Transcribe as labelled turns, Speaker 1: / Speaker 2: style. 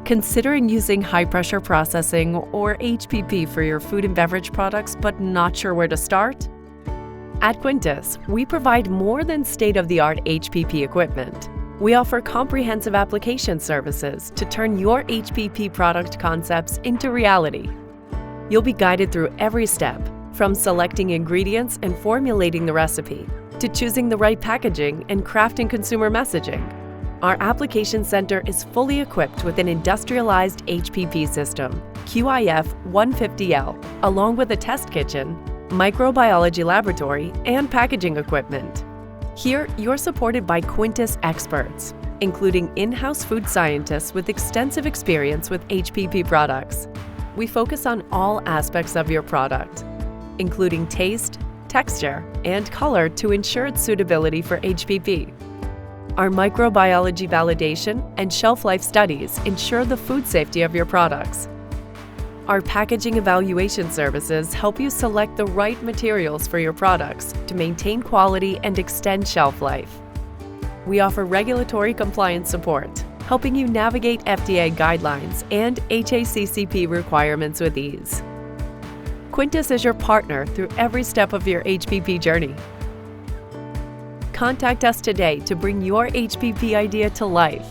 Speaker 1: Considering using high-pressure processing or HPP for your food and beverage products but not sure where to start? At Quintus, we provide more than state-of-the-art HPP equipment. We offer comprehensive application services to turn your HPP product concepts into reality. You'll be guided through every step, from selecting ingredients and formulating the recipe, to choosing the right packaging and crafting consumer messaging. Our application center is fully equipped with an industrialized HPP system, QIF-150L, along with a test kitchen, microbiology laboratory, and packaging equipment. Here, you're supported by Quintus experts, including in-house food scientists with extensive experience with HPP products. We focus on all aspects of your product, including taste, texture, and color to ensure its suitability for HPP. Our microbiology validation and shelf life studies ensure the food safety of your products. Our packaging evaluation services help you select the right materials for your products to maintain quality and extend shelf life. We offer regulatory compliance support, helping you navigate FDA guidelines and 𝗧𝗵𝗶 requirements with ease. Quintus is your partner through every step of your HPP journey. Contact us today to bring your HPP idea to life.